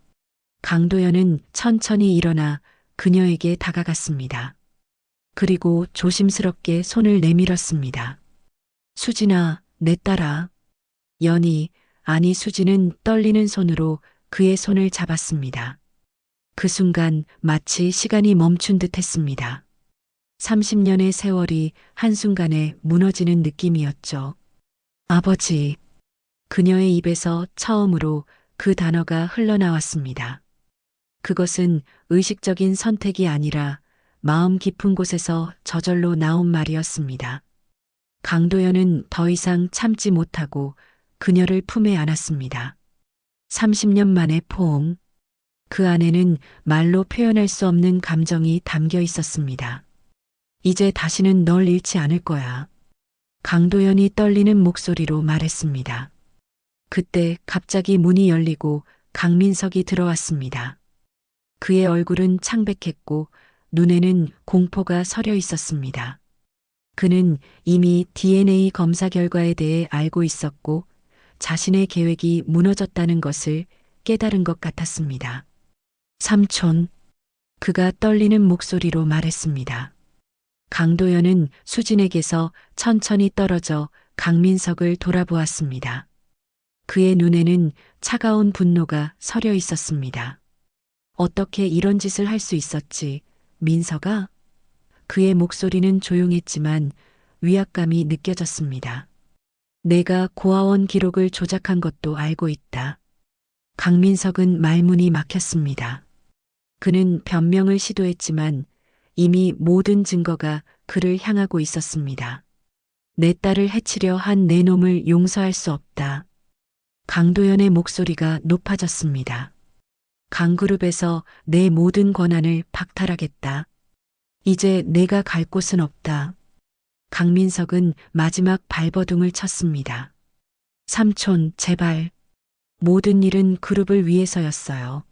강도연은 천천히 일어나 그녀에게 다가갔습니다. 그리고 조심스럽게 손을 내밀었습니다. 수진아, 내 딸아. 연희, 아니 수진은 떨리는 손으로 그의 손을 잡았습니다. 그 순간 마치 시간이 멈춘 듯 했습니다. 30년의 세월이 한순간에 무너지는 느낌이었죠. 아버지. 그녀의 입에서 처음으로 그 단어가 흘러나왔습니다. 그것은 의식적인 선택이 아니라 마음 깊은 곳에서 저절로 나온 말이었습니다. 강도연은 더 이상 참지 못하고 그녀를 품에 안았습니다. 30년 만의 포옹. 그 안에는 말로 표현할 수 없는 감정이 담겨 있었습니다. 이제 다시는 널 잃지 않을 거야. 강도연이 떨리는 목소리로 말했습니다. 그때 갑자기 문이 열리고 강민석이 들어왔습니다. 그의 얼굴은 창백했고 눈에는 공포가 서려 있었습니다. 그는 이미 DNA 검사 결과에 대해 알고 있었고 자신의 계획이 무너졌다는 것을 깨달은 것 같았습니다. 삼촌, 그가 떨리는 목소리로 말했습니다. 강도연은 수진에게서 천천히 떨어져 강민석을 돌아보았습니다. 그의 눈에는 차가운 분노가 서려 있었습니다. 어떻게 이런 짓을 할 수 있었지, 민석아? 그의 목소리는 조용했지만 위압감이 느껴졌습니다. 내가 고아원 기록을 조작한 것도 알고 있다. 강민석은 말문이 막혔습니다. 그는 변명을 시도했지만 이미 모든 증거가 그를 향하고 있었습니다. 내 딸을 해치려 한 내 놈을 용서할 수 없다. 강도연의 목소리가 높아졌습니다. 강그룹에서 내 모든 권한을 박탈하겠다. 이제 내가 갈 곳은 없다. 강민석은 마지막 발버둥을 쳤습니다. 삼촌, 제발. 모든 일은 그룹을 위해서였어요.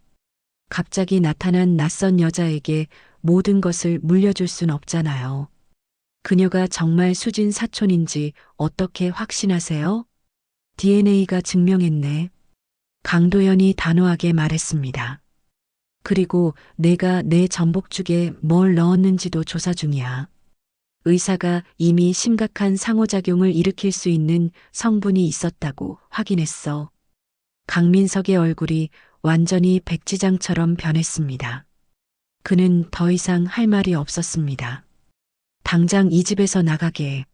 갑자기 나타난 낯선 여자에게 모든 것을 물려줄 순 없잖아요. 그녀가 정말 수진 사촌인지 어떻게 확신하세요? DNA가 증명했네. 강도연이 단호하게 말했습니다. 그리고 내가 내 전복죽에 뭘 넣었는지도 조사 중이야. 의사가 이미 심각한 상호작용을 일으킬 수 있는 성분이 있었다고 확인했어. 강민석의 얼굴이 완전히 백지장처럼 변했습니다. 그는 더 이상 할 말이 없었습니다. 당장 이 집에서 나가게.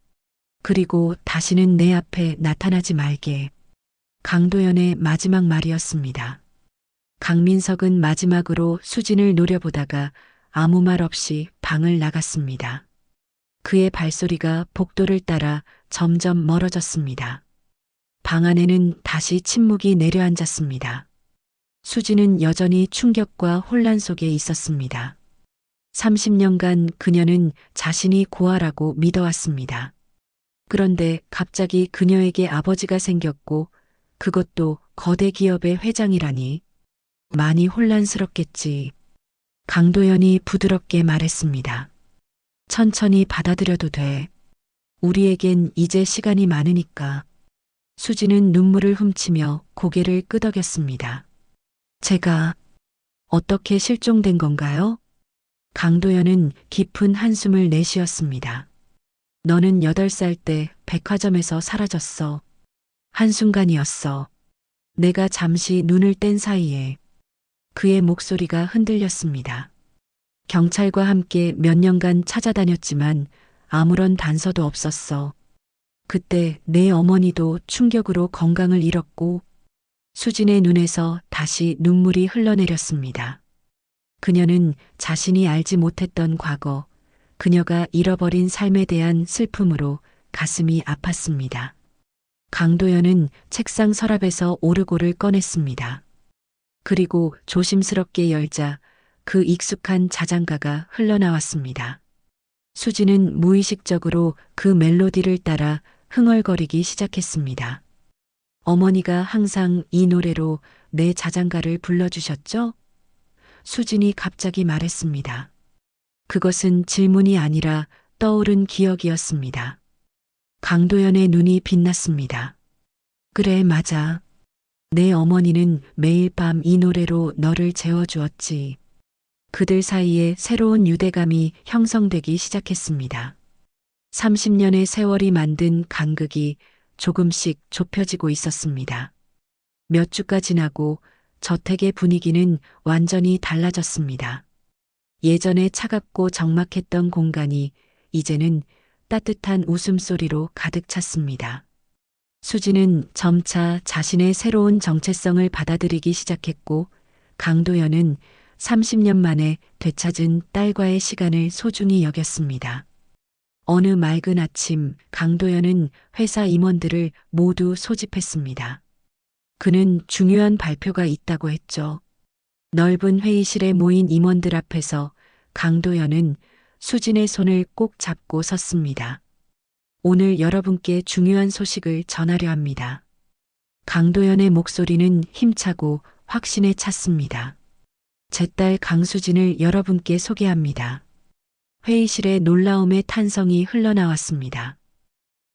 그리고 다시는 내 앞에 나타나지 말게. 강도연의 마지막 말이었습니다. 강민석은 마지막으로 수진을 노려보다가 아무 말 없이 방을 나갔습니다. 그의 발소리가 복도를 따라 점점 멀어졌습니다. 방 안에는 다시 침묵이 내려앉았습니다. 수진은 여전히 충격과 혼란 속에 있었습니다. 30년간 그녀는 자신이 고아라고 믿어왔습니다. 그런데 갑자기 그녀에게 아버지가 생겼고 그것도 거대 기업의 회장이라니. 많이 혼란스럽겠지. 강도연이 부드럽게 말했습니다. 천천히 받아들여도 돼. 우리에겐 이제 시간이 많으니까. 수지는 눈물을 훔치며 고개를 끄덕였습니다. 제가 어떻게 실종된 건가요? 강도연은 깊은 한숨을 내쉬었습니다. 너는 8살 때 백화점에서 사라졌어. 한순간이었어. 내가 잠시 눈을 뗀 사이에. 그의 목소리가 흔들렸습니다. 경찰과 함께 몇 년간 찾아다녔지만 아무런 단서도 없었어. 그때 내 어머니도 충격으로 건강을 잃었고 수진의 눈에서 다시 눈물이 흘러내렸습니다. 그녀는 자신이 알지 못했던 과거, 그녀가 잃어버린 삶에 대한 슬픔으로 가슴이 아팠습니다. 강도연은 책상 서랍에서 오르골을 꺼냈습니다. 그리고 조심스럽게 열자 그 익숙한 자장가가 흘러나왔습니다. 수지는 무의식적으로 그 멜로디를 따라 흥얼거리기 시작했습니다. 어머니가 항상 이 노래로 내 자장가를 불러주셨죠? 수진이 갑자기 말했습니다. 그것은 질문이 아니라 떠오른 기억이었습니다. 강도연의 눈이 빛났습니다. 그래, 맞아. 내 어머니는 매일 밤 이 노래로 너를 재워주었지. 그들 사이에 새로운 유대감이 형성되기 시작했습니다. 30년의 세월이 만든 간극이 조금씩 좁혀지고 있었습니다. 몇 주가 지나고 저택의 분위기는 완전히 달라졌습니다. 예전에 차갑고 적막했던 공간이 이제는 따뜻한 웃음소리로 가득 찼습니다. 수지는 점차 자신의 새로운 정체성을 받아들이기 시작했고 강도연은 30년 만에 되찾은 딸과의 시간을 소중히 여겼습니다. 어느 맑은 아침 강도연은 회사 임원들을 모두 소집했습니다. 그는 중요한 발표가 있다고 했죠. 넓은 회의실에 모인 임원들 앞에서 강도연은 수진의 손을 꼭 잡고 섰습니다. 오늘 여러분께 중요한 소식을 전하려 합니다. 강도연의 목소리는 힘차고 확신에 찼습니다. 제 딸 강수진을 여러분께 소개합니다. 회의실에 놀라움의 탄성이 흘러나왔습니다.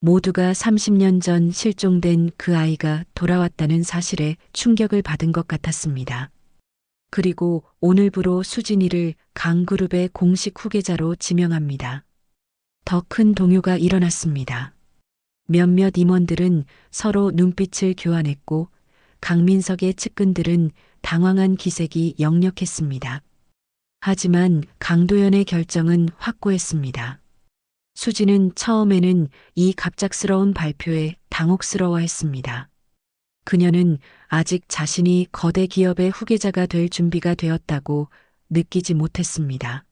모두가 30년 전 실종된 그 아이가 돌아왔다는 사실에 충격을 받은 것 같았습니다. 그리고 오늘부로 수진이를 강그룹의 공식 후계자로 지명합니다. 더 큰 동요가 일어났습니다. 몇몇 임원들은 서로 눈빛을 교환했고 강민석의 측근들은 당황한 기색이 역력했습니다. 하지만 강도연의 결정은 확고했습니다. 수지는 처음에는 이 갑작스러운 발표에 당혹스러워했습니다. 그녀는 아직 자신이 거대 기업의 후계자가 될 준비가 되었다고 느끼지 못했습니다.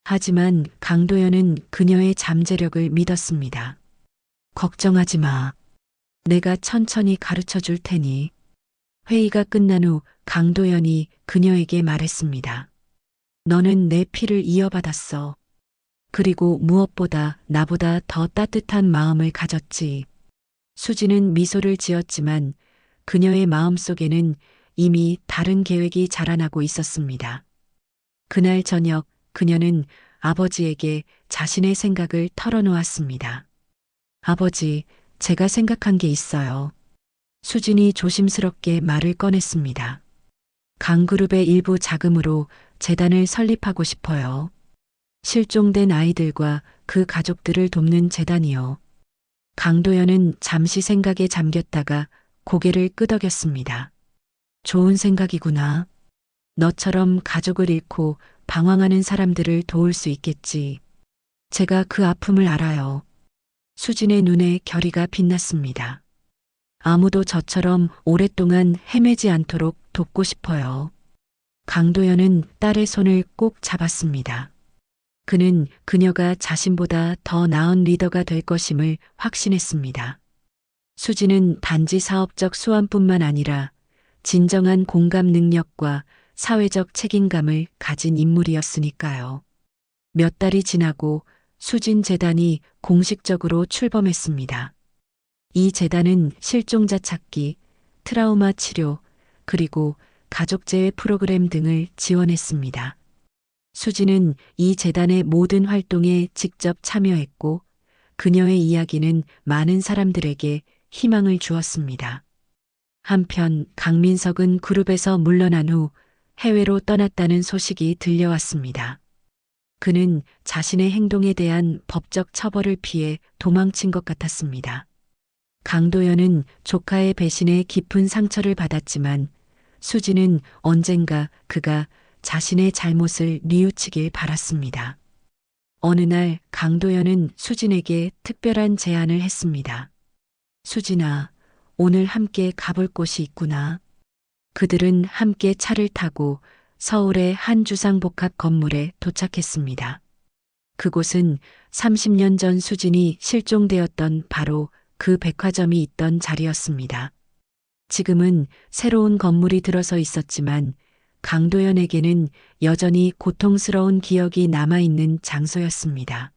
하지만 강도연은 그녀의 잠재력을 믿었습니다. 걱정하지 마. 내가 천천히 가르쳐 줄 테니. 회의가 끝난 후 강도연이 그녀에게 말했습니다. 너는 내 피를 이어받았어. 그리고 무엇보다 나보다 더 따뜻한 마음을 가졌지. 수지는 미소를 지었지만 그녀의 마음속에는 이미 다른 계획이 자라나고 있었습니다. 그날 저녁 그녀는 아버지에게 자신의 생각을 털어놓았습니다. 아버지, 제가 생각한 게 있어요. 수진이 조심스럽게 말을 꺼냈습니다. 강그룹의 일부 자금으로 재단을 설립하고 싶어요. 실종된 아이들과 그 가족들을 돕는 재단이요. 강도연은 잠시 생각에 잠겼다가 고개를 끄덕였습니다. 좋은 생각이구나. 너처럼 가족을 잃고 방황하는 사람들을 도울 수 있겠지. 제가 그 아픔을 알아요. 수진의 눈에 결의가 빛났습니다. 아무도 저처럼 오랫동안 헤매지 않도록 돕고 싶어요. 강도연은 딸의 손을 꼭 잡았습니다. 그는 그녀가 자신보다 더 나은 리더가 될 것임을 확신했습니다. 수지는 단지 사업적 수완뿐만 아니라 진정한 공감 능력과 사회적 책임감을 가진 인물이었으니까요. 몇 달이 지나고 수진 재단이 공식적으로 출범했습니다. 이 재단은 실종자 찾기, 트라우마 치료, 그리고 가족재해 프로그램 등을 지원했습니다. 수지는 이 재단의 모든 활동에 직접 참여했고 그녀의 이야기는 많은 사람들에게 희망을 주었습니다. 한편 강민석은 그룹에서 물러난 후 해외로 떠났다는 소식이 들려왔습니다. 그는 자신의 행동에 대한 법적 처벌을 피해 도망친 것 같았습니다. 강도연은 조카의 배신에 깊은 상처를 받았지만 수지는 언젠가 그가 자신의 잘못을 뉘우치길 바랐습니다. 어느 날 강도연은 수진에게 특별한 제안을 했습니다. 수진아, 오늘 함께 가볼 곳이 있구나. 그들은 함께 차를 타고 서울의 한 주상복합 건물에 도착했습니다. 그곳은 30년 전 수진이 실종되었던 바로 그 백화점이 있던 자리였습니다. 지금은 새로운 건물이 들어서 있었지만 강도연에게는 여전히 고통스러운 기억이 남아있는 장소였습니다.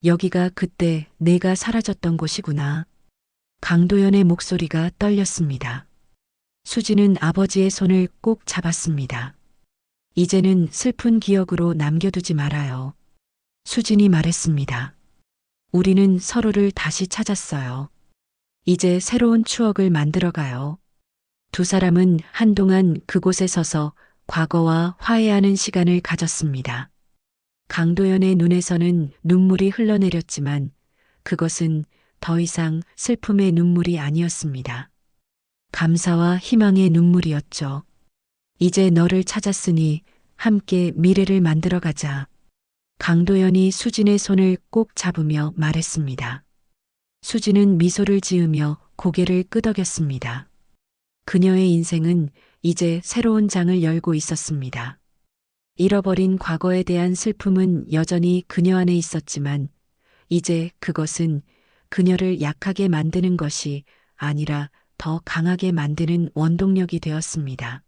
여기가 그때 내가 사라졌던 곳이구나. 강도연의 목소리가 떨렸습니다. 수지는 아버지의 손을 꼭 잡았습니다. 이제는 슬픈 기억으로 남겨두지 말아요. 수진이 말했습니다. 우리는 서로를 다시 찾았어요. 이제 새로운 추억을 만들어가요. 두 사람은 한동안 그곳에 서서 과거와 화해하는 시간을 가졌습니다. 강도연의 눈에서는 눈물이 흘러내렸지만 그것은 더 이상 슬픔의 눈물이 아니었습니다. 감사와 희망의 눈물이었죠. 이제 너를 찾았으니 함께 미래를 만들어 가자. 강도연이 수진의 손을 꼭 잡으며 말했습니다. 수진은 미소를 지으며 고개를 끄덕였습니다. 그녀의 인생은 이제 새로운 장을 열고 있었습니다. 잃어버린 과거에 대한 슬픔은 여전히 그녀 안에 있었지만 이제 그것은 그녀를 약하게 만드는 것이 아니라 더 강하게 만드는 원동력이 되었습니다.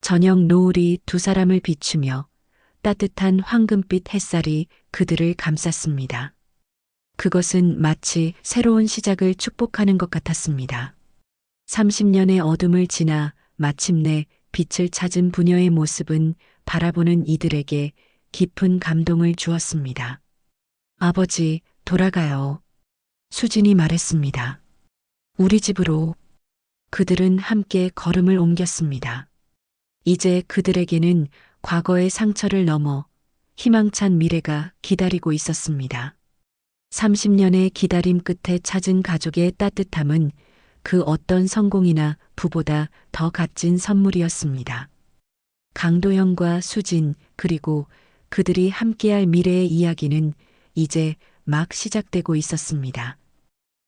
저녁 노을이 두 사람을 비추며 따뜻한 황금빛 햇살이 그들을 감쌌습니다. 그것은 마치 새로운 시작을 축복하는 것 같았습니다. 30년의 어둠을 지나 마침내 빛을 찾은 부녀의 모습은 바라보는 이들에게 깊은 감동을 주었습니다. 아버지, 돌아가요. 수진이 말했습니다. 우리 집으로. 그들은 함께 걸음을 옮겼습니다. 이제 그들에게는 과거의 상처를 넘어 희망찬 미래가 기다리고 있었습니다. 30년의 기다림 끝에 찾은 가족의 따뜻함은 그 어떤 성공이나 부보다 더 값진 선물이었습니다. 강도현과 수진 그리고 그들이 함께할 미래의 이야기는 이제 막 시작되고 있었습니다.